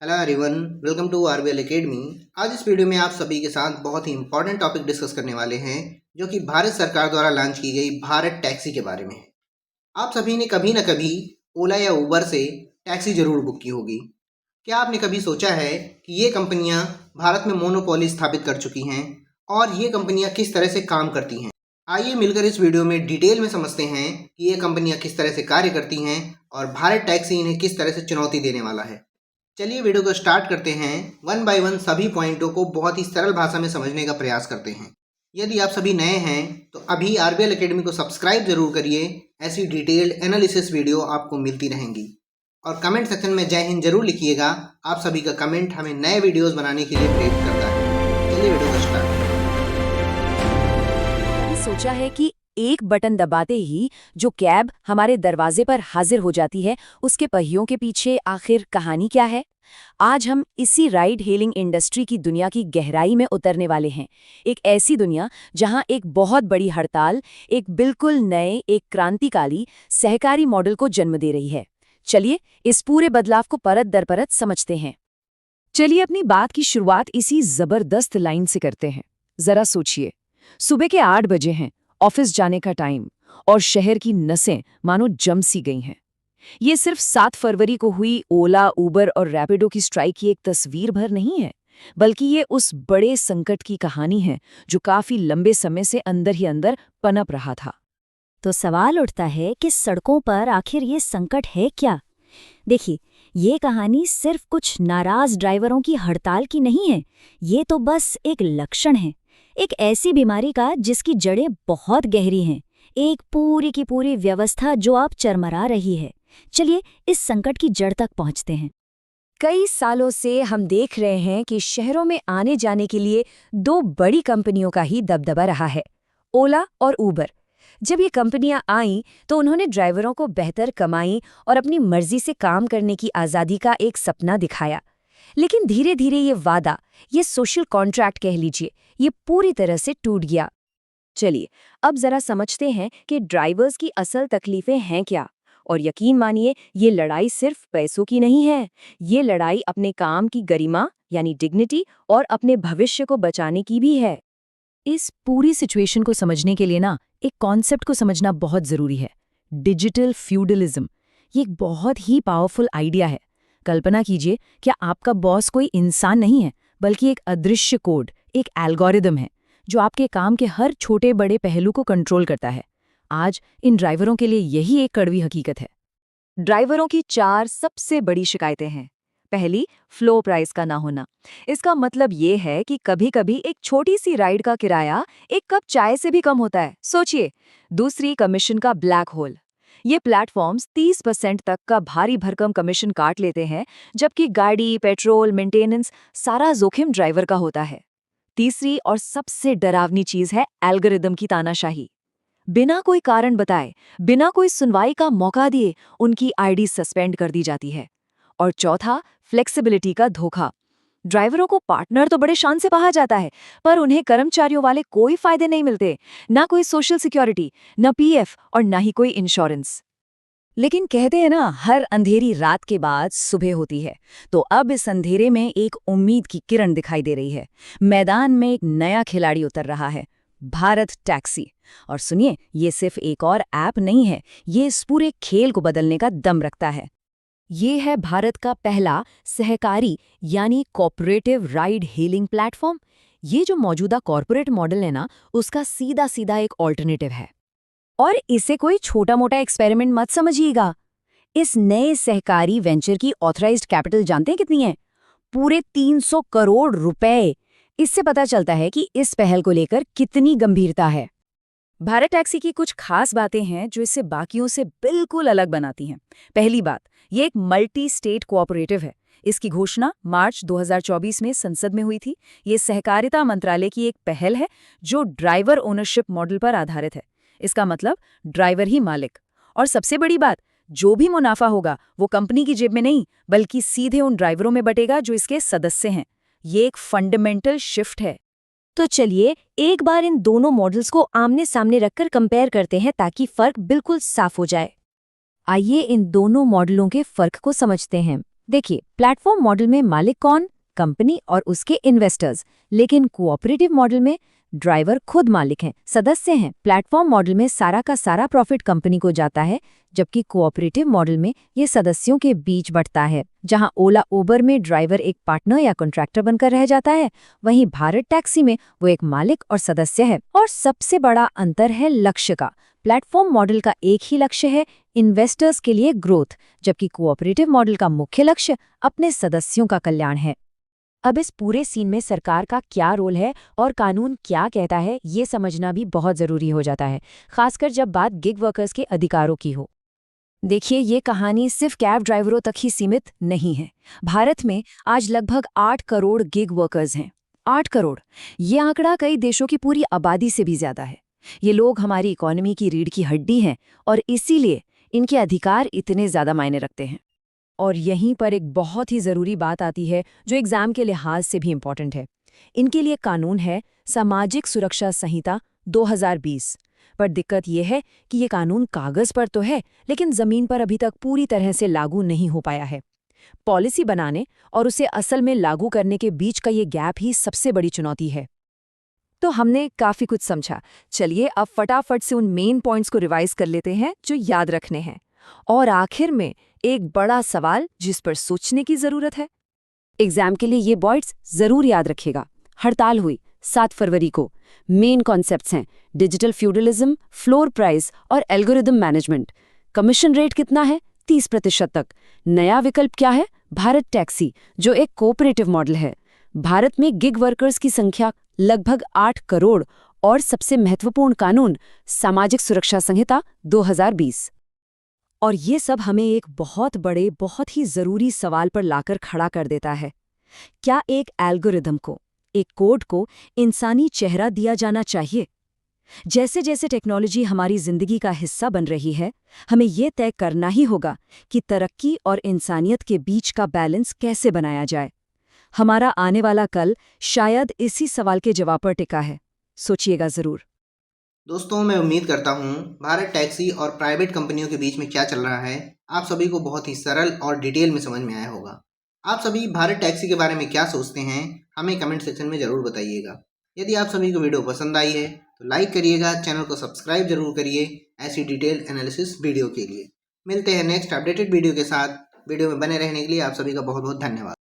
Hello everyone, welcome to RBL academy. आज इस video में आप सभी के साथ बहुत ही इंपॉर्टेंट टॉपिक डिस्कस करने वाले हैं, जो कि भारत सरकार द्वारा लॉन्च की गई भारत टैक्सी के बारे में है। आप सभी ने कभी न कभी ओला या उबर से टैक्सी जरूर बुक की होगी। क्या आपने कभी सोचा है कि ये कंपनियां भारत में मोनोपोली स्थापित कर चुकी हैं और ये कंपनियां किस तरह से काम करती हैं? आइए मिलकर इस वीडियो में डिटेल में समझते हैं कि ये कंपनियां किस तरह से कार्य करती हैं और भारत टैक्सी इन्हें किस तरह से चुनौती देने वाला है। चलिए वीडियो को स्टार्ट करते हैं। वन बाय वन सभी पॉइंटों को बहुत ही सरल भाषा में समझने का प्रयास करते हैं। यदि आप सभी नए हैं तो अभी आरबीएल एकेडमी को सब्सक्राइब जरूर करिए। ऐसी डिटेल्ड एनालिसिस वीडियो आपको मिलती रहेंगी। और कमेंट सेक्शन में जय हिंद जरूर लिखिएगा। आप सभी का कमेंट हमें नए वीडियोस बनाने के लिए प्रेरित करता है। चलिए वीडियो को स्टार्ट करते कभी सोचा है कि एक बटन दबाते ही जो कैब हमारे दरवाजे पर हाजिर हो जाती है, उसके पहियों के पीछे आखिर कहानी क्या है? आज हम इसी राइड हेलिंग इंडस्ट्री की दुनिया की गहराई में उतरने वाले हैं। एक ऐसी दुनिया जहां एक बहुत बड़ी हड़ताल एक बिल्कुल नए, एक क्रांतिकारी सहकारी मॉडल को जन्म दे रही है। चलिए इस पूरे बदलाव को परत दर परत समझते हैं। चलिए अपनी बात की शुरुआत इसी जबरदस्त लाइन से करते हैं। जरा सोचिए, सुबह के 8 बजे हैं, ऑफिस जाने का टाइम, और शहर की नसें मानो जम सी गई हैं। ये सिर्फ 7 फरवरी को हुई ओला, उबर और रैपिडो की स्ट्राइक की एक तस्वीर भर नहीं है, बल्कि ये उस बड़े संकट की कहानी है जो काफी लंबे समय से अंदर ही अंदर पनप रहा था। तो सवाल उठता है कि सड़कों पर आखिर ये संकट है क्या? देखिए, ये कहानी सिर्फ कुछ नाराज ड्राइवरों की हड़ताल की नहीं है। ये तो बस एक लक्षण है, एक ऐसी बीमारी का जिसकी जड़ें बहुत गहरी हैं, एक पूरी की पूरी व्यवस्था जो आप चरमरा रही है। चलिए इस संकट की जड़ तक पहुंचते हैं। कई सालों से हम देख रहे हैं कि शहरों में आने जाने के लिए 2 बड़ी कंपनियों का ही दबदबा रहा है, ओला और उबर। जब ये कंपनियां आईं तो उन्होंने ड्राइवरों को बेहतर कमाई और अपनी मर्जी से काम करने की आज़ादी का एक सपना दिखाया। लेकिन धीरे धीरे ये वादा, ये सोशल कॉन्ट्रैक्ट कह लीजिए, ये पूरी तरह से टूट गया। चलिए अब जरा समझते हैं कि ड्राइवर्स की असल तकलीफें हैं क्या। और यकीन मानिए, ये लड़ाई सिर्फ पैसों की नहीं है। ये लड़ाई अपने काम की गरिमा यानी डिग्निटी और अपने भविष्य को बचाने की भी है। इस पूरी सिचुएशन को समझने के लिए ना, एक कॉन्सेप्ट को समझना बहुत जरूरी है, डिजिटल फ्यूडलिज्म। ये एक बहुत ही पावरफुल आइडिया है। कल्पना कीजिए, क्या आपका बॉस कोई इंसान नहीं है, बल्कि एक अदृश्य कोड, एक एल्गोरिदम है जो आपके काम के हर छोटे बड़े पहलू को कंट्रोल करता है। आज इन ड्राइवरों के लिए यही एक कड़वी हकीकत है। ड्राइवरों की 4 सबसे बड़ी शिकायतें हैं। पहली, फ्लो प्राइस का ना होना। इसका मतलब ये है कि कभी-कभी एक छोटी सी राइड का किराया एक कप चाय से भी कम होता है, सोचिए। दूसरी, कमीशन का ब्लैक होल। ये प्लेटफॉर्म्स 30% तक का भारी भरकम कमीशन काट लेते हैं, जबकि गाड़ी, पेट्रोल, मेंटेनेंस सारा जोखिम ड्राइवर का होता है। तीसरी और सबसे डरावनी चीज है एल्गोरिदम की तानाशाही। बिना कोई कारण बताए, बिना कोई सुनवाई का मौका दिए उनकी आईडी सस्पेंड कर दी जाती है। और चौथा, फ्लेक्सिबिलिटी का धोखा। ड्राइवरों को पार्टनर तो बड़े शान से कहा जाता है, पर उन्हें कर्मचारियों वाले कोई फायदे नहीं मिलते, ना कोई सोशल सिक्योरिटी, ना पीएफ और ना ही कोई इंश्योरेंस। लेकिन कहते हैं ना, हर अंधेरी रात के बाद सुबह होती है। तो अब इस अंधेरे में एक उम्मीद की किरण दिखाई दे रही है। मैदान में एक नया खिलाड़ी उतर रहा है, भारत टैक्सी। और सुनिए, ये सिर्फ एक और ऐप नहीं है, ये इस पूरे खेल को बदलने का दम रखता है। ये है भारत का पहला सहकारी यानी कॉर्पोरेटिव राइड हेलिंग प्लेटफॉर्म। ये जो मौजूदा कॉर्पोरेट मॉडल है ना, उसका सीधा सीधा एक ऑल्टरनेटिव है। और इसे कोई छोटा मोटा एक्सपेरिमेंट मत समझिएगा। इस नए सहकारी वेंचर की ऑथराइज्ड कैपिटल जानते हैं कितनी है? पूरे 300 करोड़ रुपए। इससे पता चलता है कि इस पहल को लेकर कितनी गंभीरता है। भारत टैक्सी की कुछ खास बातें हैं जो इसे बाकियों से बिल्कुल अलग बनाती हैं। पहली बात, ये एक मल्टी स्टेट कोऑपरेटिव है। इसकी घोषणा मार्च 2024 में संसद में हुई थी। ये सहकारिता मंत्रालय की एक पहल है जो ड्राइवर ओनरशिप मॉडल पर आधारित है। इसका मतलब ड्राइवर ही मालिक। और सबसे बड़ी बात, जो भी मुनाफा होगा वो कंपनी की जेब में नहीं, बल्कि सीधे उन ड्राइवरों में बटेगा जो इसके सदस्य हैं। ये एक फंडामेंटल शिफ्ट है। तो चलिए एक बार इन दोनों मॉडल्स को आमने सामने रखकर कंपेयर करते हैं ताकि फर्क बिल्कुल साफ हो जाए। आइए इन दोनों मॉडलों के फर्क को समझते हैं। देखिए, प्लेटफॉर्म मॉडल में मालिक कौन? कंपनी और उसके इन्वेस्टर्स। लेकिन कोऑपरेटिव मॉडल में ड्राइवर खुद मालिक हैं, सदस्य हैं। प्लेटफॉर्म मॉडल में सारा का सारा प्रॉफिट कंपनी को जाता है, जबकि कोऑपरेटिव मॉडल में ये सदस्यों के बीच बंटता है। जहां ओला उबर में ड्राइवर एक पार्टनर या कॉन्ट्रैक्टर बनकर रह जाता है, वहीं भारत टैक्सी में वो एक मालिक और सदस्य है। और सबसे बड़ा अंतर है लक्ष्य का। प्लेटफॉर्म मॉडल का एक ही लक्ष्य है, इन्वेस्टर्स के लिए ग्रोथ, जबकि कोऑपरेटिव मॉडल का मुख्य लक्ष्य अपने सदस्यों का कल्याण है। अब इस पूरे सीन में सरकार का क्या रोल है और कानून क्या कहता है, ये समझना भी बहुत जरूरी हो जाता है, खासकर जब बात गिग वर्कर्स के अधिकारों की हो। देखिए, ये कहानी सिर्फ कैब ड्राइवरों तक ही सीमित नहीं है। भारत में आज लगभग 8 करोड़ गिग वर्कर्स हैं। 8 करोड़, ये आंकड़ा कई देशों की पूरी आबादी से भी ज्यादा है। ये लोग हमारी इकोनॉमी की रीढ़ की हड्डी हैं और इसीलिए इनके अधिकार इतने ज्यादा मायने रखते हैं। और यहीं पर एक बहुत ही ज़रूरी बात आती है जो एग्ज़ाम के लिहाज से भी इम्पॉर्टेंट है। इनके लिए कानून है सामाजिक सुरक्षा संहिता 2020। पर दिक्कत यह है कि ये कानून कागज़ पर तो है, लेकिन ज़मीन पर अभी तक पूरी तरह से लागू नहीं हो पाया है। पॉलिसी बनाने और उसे असल में लागू करने के बीच का ये गैप ही सबसे बड़ी चुनौती है। तो हमने काफ़ी कुछ समझा। चलिए अब फटाफट से उन मेन पॉइंट्स को रिवाइज कर लेते हैं जो याद रखने हैं। और आखिर में एक बड़ा सवाल जिस पर सोचने की जरूरत है। एग्जाम के लिए ये पॉइंट्स जरूर याद रखिएगा। हड़ताल हुई 7 फरवरी को। मेन कॉन्सेप्ट्स हैं डिजिटल फ्यूडलिज्म, फ्लोर प्राइस और एल्गोरिदम मैनेजमेंट। कमीशन रेट कितना है? 30% तक। नया विकल्प क्या है? भारत टैक्सी, जो एक कोऑपरेटिव मॉडल है। भारत में गिग वर्कर्स की संख्या लगभग 8 करोड़ और सबसे महत्वपूर्ण कानून सामाजिक सुरक्षा संहिता 2020। और ये सब हमें एक बहुत बड़े, बहुत ही जरूरी सवाल पर लाकर खड़ा कर देता है। क्या एक एल्गोरिदम को, एक कोड को इंसानी चेहरा दिया जाना चाहिए? जैसे जैसे टेक्नोलॉजी हमारी जिंदगी का हिस्सा बन रही है, हमें ये तय करना ही होगा कि तरक्की और इंसानियत के बीच का बैलेंस कैसे बनाया जाए। हमारा आने वाला कल शायद इसी सवाल के जवाब पर टिका है। सोचिएगा जरूर। दोस्तों, मैं उम्मीद करता हूँ भारत टैक्सी और प्राइवेट कंपनियों के बीच में क्या चल रहा है आप सभी को बहुत ही सरल और डिटेल में समझ में आया होगा। आप सभी भारत टैक्सी के बारे में क्या सोचते हैं, हमें कमेंट सेक्शन में ज़रूर बताइएगा। यदि आप सभी को वीडियो पसंद आई है तो लाइक करिएगा, चैनल को सब्सक्राइब जरूर करिए ऐसी डिटेल एनालिसिस वीडियो के लिए। मिलते हैं नेक्स्ट अपडेटेड वीडियो के साथ। वीडियो में बने रहने के लिए आप सभी का बहुत बहुत धन्यवाद।